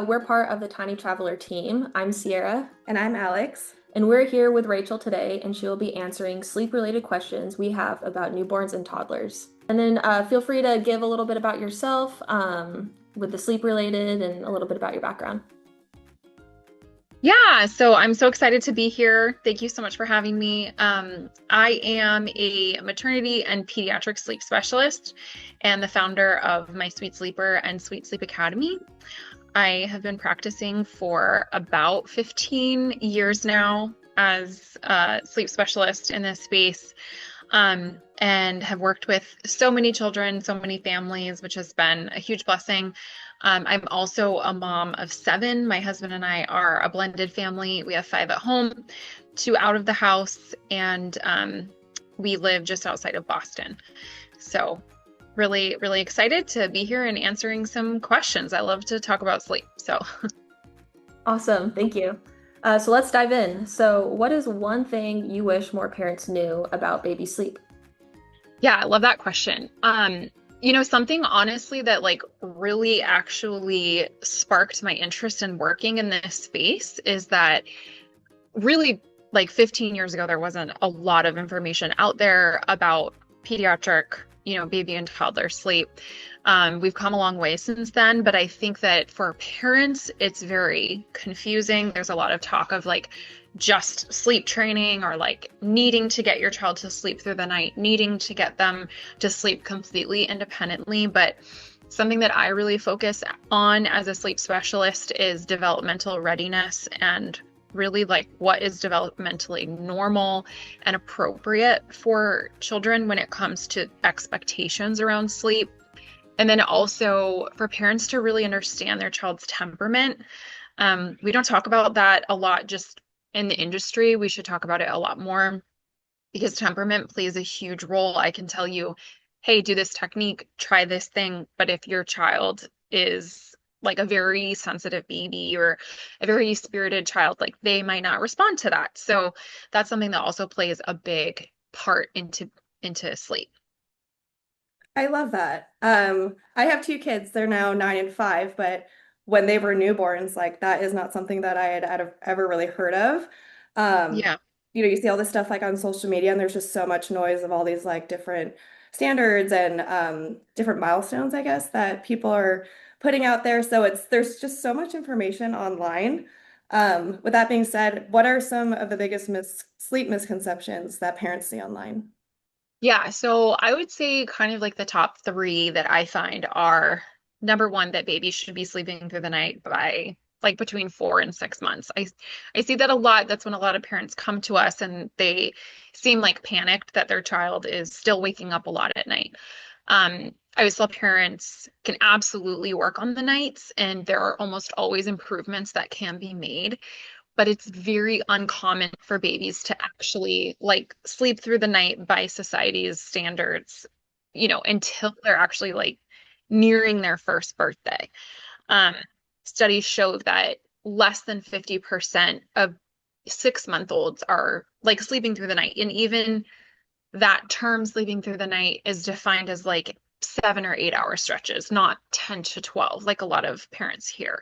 we're part of the Tiny Traveler team. I'm Sierra, And I'm Alex. and we're here with Rachel today, and she will be answering sleep-related questions we have about newborns and toddlers. And then feel free to give a little bit about yourself with the sleep-related and a little bit about your background. Yeah, so I'm so excited to be here. Thank you so much for having me. I am a maternity and pediatric sleep specialist and the founder of My Sweet Sleeper and Sweet Sleep Academy. I have been practicing for about 15 years now as a sleep specialist in this space, and have worked with so many children, so many families, which has been a huge blessing. I'm also a mom of seven. My husband and I are a blended family. We have five at home, two out of the house, and we live just outside of Boston. So really, really excited to be here and answering some questions. I love to talk about sleep. So Awesome, thank you. So let's dive in. So, what is one thing you wish more parents knew about baby sleep? yeah, I love that question. Something honestly that like really actually sparked my interest in working in this space is that really like 15 years ago, there wasn't a lot of information out there about pediatric, baby and toddler sleep. We've come a long way since then, but I think that for parents, it's very confusing. There's a lot of talk of like just sleep training or like needing to get your child to sleep through the night, needing to get them to sleep completely independently. But something that I really focus on as a sleep specialist is developmental readiness and really like what is developmentally normal and appropriate for children when it comes to expectations around sleep. And then also for parents to really understand their child's temperament. We don't talk about that a lot just in the industry. We should talk about it a lot more because temperament plays a huge role. I can tell you, hey, do this technique, try this thing. But if your child is like a very sensitive baby or a very spirited child, like they might not respond to that. So that's something that also plays a big part into sleep. I love that. I have two kids. They're now 9 and 5, but when they were newborns, like that is not something that I had ever really heard of. Um, Yeah. you see all this stuff like on social media, and there's just so much noise of all these like different standards and different milestones, I guess, that people are putting out there. So there's just so much information online. With that being said, what are some of the biggest sleep misconceptions that parents see online? Yeah, so I would say kind of like the top three that I find are number one, that babies should be sleeping through the night by like between 4 and 6 months. I see that a lot. That's when a lot of parents come to us and they seem like panicked that their child is still waking up a lot at night. I always tell parents can absolutely work on the nights, and there are almost always improvements that can be made, but it's very uncommon for babies to actually like sleep through the night by society's standards, until they're actually like nearing their first birthday. Um, Studies show that less than 50% of 6-month-olds are like sleeping through the night. And even that term sleeping through the night is defined as like 7 or 8 hour stretches, not 10 to 12, like a lot of parents hear.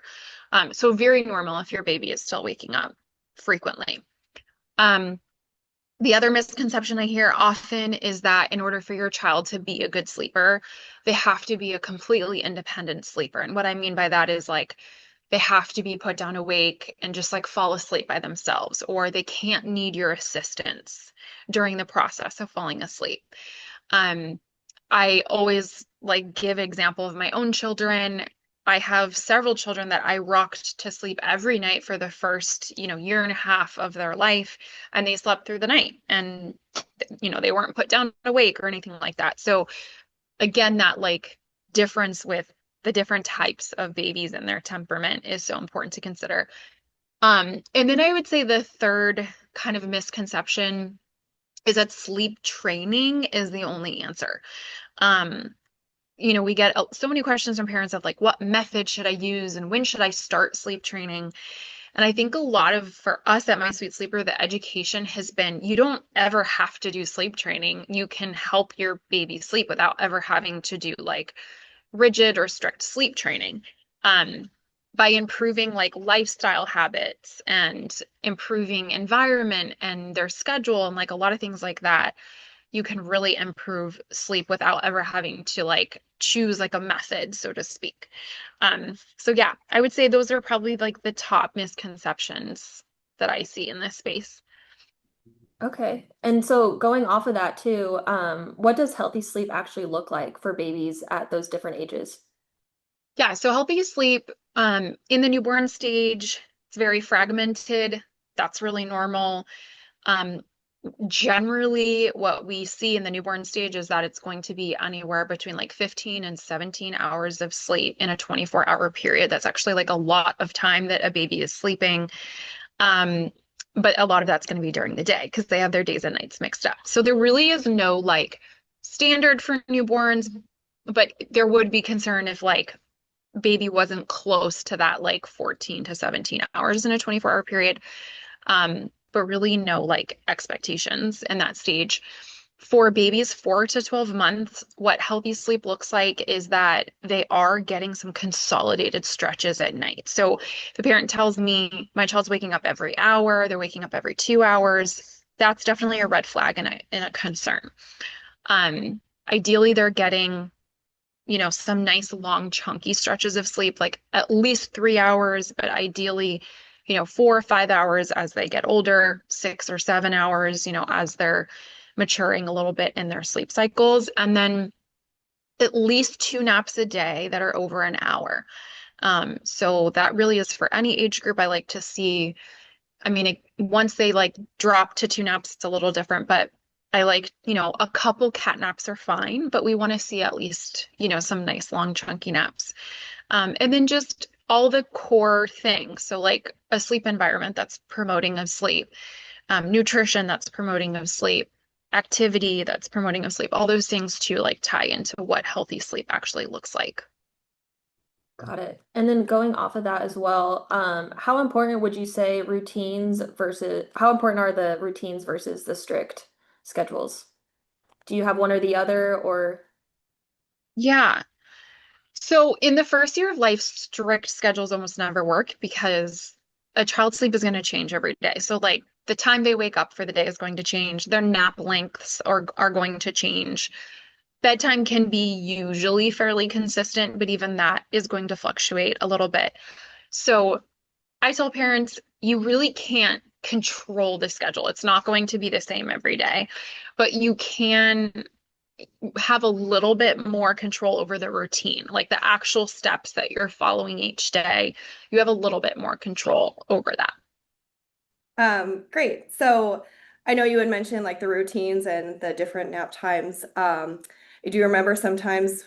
So very normal if your baby is still waking up frequently. Um, the other misconception I hear often is that in order for your child to be a good sleeper, they have to be a completely independent sleeper. And what I mean by that is like they have to be put down awake and just like fall asleep by themselves, or they can't need your assistance during the process of falling asleep. Um, I always like give example of my own children. I have several children that I rocked to sleep every night for the first, year and a half of their life, and they slept through the night, and they weren't put down awake or anything like that. So again, that like difference with the different types of babies and their temperament is so important to consider. And then I would say the third kind of misconception is that sleep training is the only answer. Um, we get so many questions from parents of like, what method should I use and when should I start sleep training? And I think a lot of, for us at My Sweet Sleeper, the education has been, you don't ever have to do sleep training. You can help your baby sleep without ever having to do like rigid or strict sleep training. Um, by improving like lifestyle habits and improving environment and their schedule and like a lot of things like that, you can really improve sleep without ever having to like choose like a method, so to speak. So yeah, I would say those are probably like the top misconceptions that I see in this space. Okay. And so going off of that too, what does healthy sleep actually look like for babies at those different ages? Yeah, so healthy sleep in the newborn stage, it's very fragmented. That's really normal. Um, Generally, what we see in the newborn stage is that it's going to be anywhere between like 15 and 17 hours of sleep in a 24-hour period. That's actually like a lot of time that a baby is sleeping. Um, but a lot of that's going to be during the day because they have their days and nights mixed up. So there really is no like standard for newborns, but there would be concern if like baby wasn't close to that like 14 to 17 hours in a 24-hour period. But really no like expectations in that stage. For babies 4 to 12 months, what healthy sleep looks like is that they are getting some consolidated stretches at night. So if the parent tells me my child's waking up every hour, they're waking up every 2 hours, that's definitely a red flag and a concern. Ideally, they're getting some nice long chunky stretches of sleep, like at least 3 hours, but ideally, 4 or 5 hours as they get older, 6 or 7 hours, as they're maturing a little bit in their sleep cycles. And then at least two naps a day that are over an hour. So that really is for any age group. I like to see, I mean, once they like drop to two naps, it's a little different, but I like, a couple cat naps are fine, but we want to see at least, some nice long chunky naps. And then just all the core things. So like a sleep environment that's promoting of sleep, nutrition that's promoting of sleep, activity that's promoting of sleep, all those things too, like tie into what healthy sleep actually looks like. Got it. And then going off of that as well, how important would you say how important are the routines versus the strict schedules? Do you have one or the other, or Yeah. So in the first year of life, strict schedules almost never work because a child's sleep is going to change every day. So like the time they wake up for the day is going to change. Their nap lengths are going to change. Bedtime can be usually fairly consistent, but even that is going to fluctuate a little bit. So I tell parents, you really can't control the schedule. It's not going to be the same every day, but you can have a little bit more control over the routine, like the actual steps that you're following each day. You have a little bit more control over that. Great. So I know you had mentioned like the routines and the different nap times. Do you remember sometimes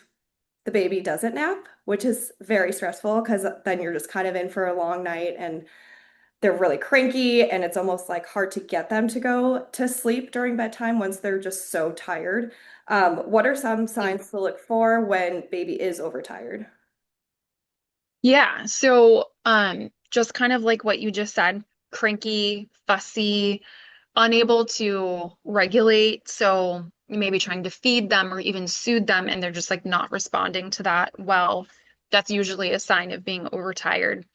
the baby doesn't nap, which is very stressful because then you're just kind of in for a long night and they're really cranky and it's almost like hard to get them to go to sleep during bedtime once they're just so tired. What are some signs to look for when baby is overtired? Yeah, so just kind of like what you just said, cranky, fussy, unable to regulate. So maybe trying to feed them or even soothe them, and they're just like not responding to that well. That's usually a sign of being overtired.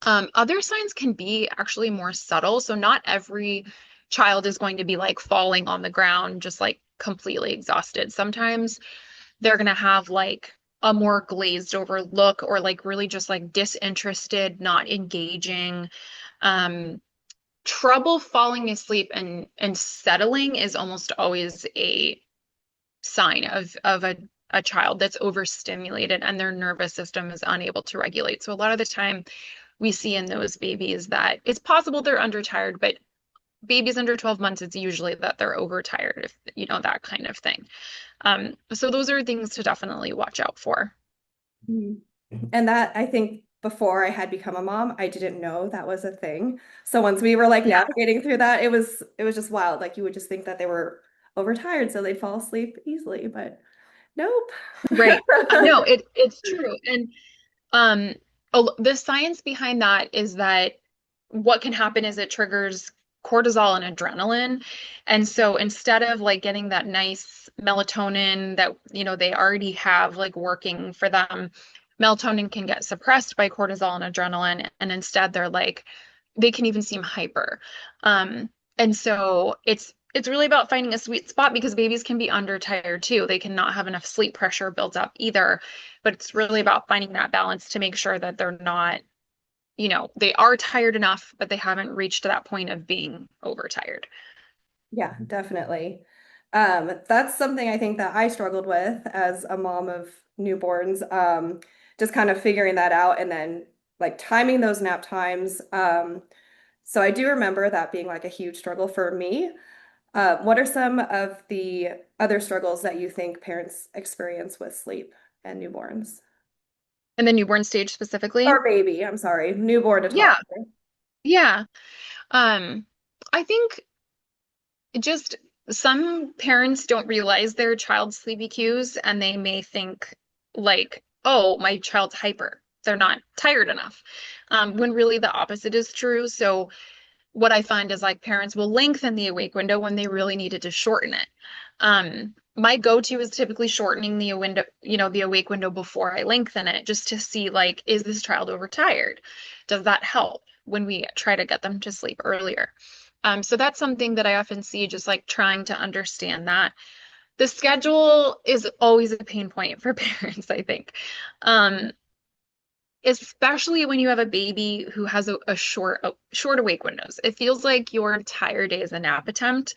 Other signs can be actually more subtle. So not every child is going to be like falling on the ground, just like completely exhausted. Sometimes they're going to have like a more glazed over look or like really just like disinterested, not engaging. Um, Trouble falling asleep and settling is almost always a sign of a child that's overstimulated and their nervous system is unable to regulate. So a lot of the time we see in those babies that it's possible they're undertired, but babies under 12 months, it's usually that they're overtired, if that kind of thing. So those are things to definitely watch out for. Mhm. And that I think before I had become a mom, I didn't know that was a thing. So once we were like Yeah. navigating through that, it was just wild. Like you would just think that they were overtired, so they'd fall asleep easily, but nope. Right. No, it's true. And um the science behind that is that what can happen is it triggers cortisol and adrenaline. And so instead of like getting that nice melatonin that they already have like working for them, melatonin can get suppressed by cortisol and adrenaline, and instead they can even seem hyper. Um, and so it's really about finding a sweet spot because babies can be under tired too. They cannot have enough sleep pressure built up either. But it's really about finding that balance to make sure that they're not, they are tired enough, but they haven't reached that point of being overtired. Yeah, definitely. That's something I think that I struggled with as a mom of newborns. Just kind of figuring that out and then like timing those nap times. So I do remember that being like a huge struggle for me. What are some of the other struggles that you think parents experience with sleep and newborns? And the newborn stage specifically. Or baby, I'm sorry, newborn to Yeah, toddler. yeah. Um, I think just some parents don't realize their child's sleepy cues and they may think like, oh, my child's hyper. They're not tired enough. When really the opposite is true. So what I find is like parents will lengthen the awake window when they really needed to shorten it. My go-to is typically shortening the window, the awake window before I lengthen it, just to see like, is this child overtired? Does that help when we try to get them to sleep earlier? So that's something that I often see, just like trying to understand that. The schedule is always a pain point for parents, I think. Um, Especially when you have a baby who has a short awake windows. It feels like your entire day is a nap attempt.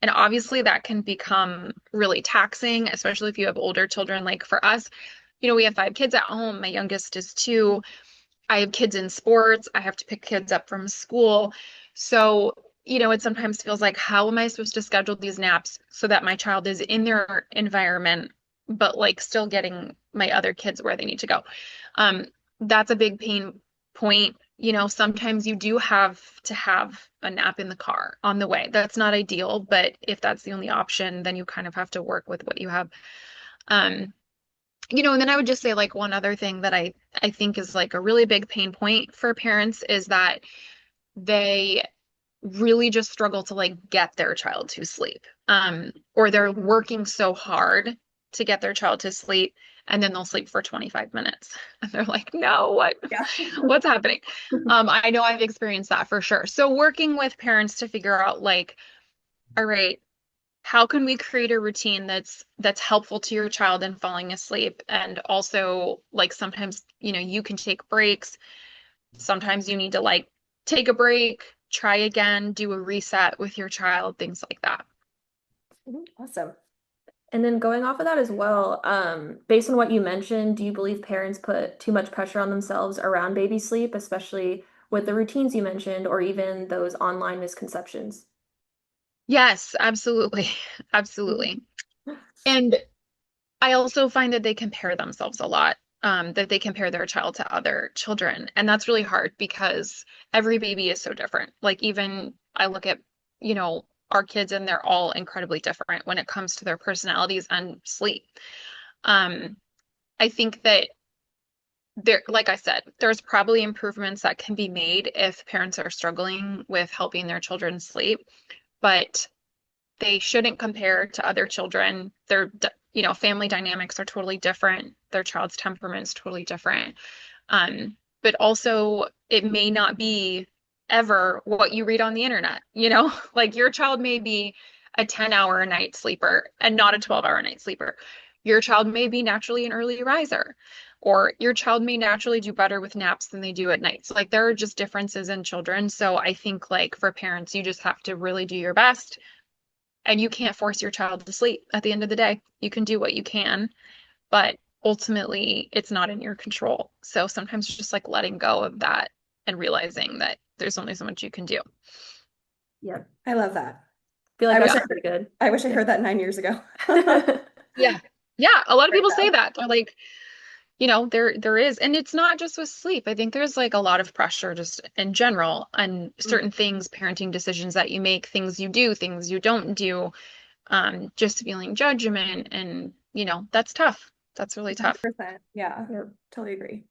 And obviously that can become really taxing, especially if you have older children. Like for us, we have 5 kids at home. My youngest is 2. I have kids in sports. I have to pick kids up from school. So, it sometimes feels like, how am I supposed to schedule these naps so that my child is in their environment, but like still getting my other kids where they need to go? Um, that's a big pain point. Sometimes you do have to have a nap in the car on the way. That's not ideal, but if that's the only option, then you kind of have to work with what you have. Um, and then I would just say like one other thing that I think is like a really big pain point for parents is that they really just struggle to like get their child to sleep. Or they're working so hard to get their child to sleep and then they'll sleep for 25 minutes. And they're like, "No, Yeah. what's happening?" I know I've experienced that for sure. So working with parents to figure out like, all right, how can we create a routine that's helpful to your child in falling asleep, and also like sometimes you can take breaks, sometimes you need to like take a break, try again, do a reset with your child, things like that. Awesome. And then going off of that as well, based on what you mentioned, do you believe parents put too much pressure on themselves around baby sleep, especially with the routines you mentioned, or even those online misconceptions? Yes, absolutely. Absolutely. And I also find that they compare themselves a lot, that they compare their child to other children. And that's really hard because every baby is so different. Like, even I look at, our kids and they're all incredibly different when it comes to their personalities and sleep. Um, I think that like I said, there's probably improvements that can be made if parents are struggling with helping their children sleep, but they shouldn't compare to other children. Family dynamics are totally different. Their child's temperament is totally different. But also it may not be ever what you read on the internet, like your child may be a 10-hour a night sleeper and not a 12-hour night sleeper. Your child may be naturally an early riser, or your child may naturally do better with naps than they do at night. So like there are just differences in children. So I think like for parents, you just have to really do your best, and you can't force your child to sleep at the end of the day. You can do what you can, but ultimately it's not in your control. So sometimes just like letting go of that and realizing that there's only so much you can do. Yep. I love that. Feel like I wish that's Yeah. pretty good. I wish I heard that 9 years ago. Yeah. Yeah. A lot of Right people say now. that. They're like, there is, and it's not just with sleep. I think there's like a lot of pressure just in general on certain things, parenting decisions that you make, things you do, things you don't do, just feeling judgment, and that's tough. That's really tough. 100%. Yeah, Yep. totally agree.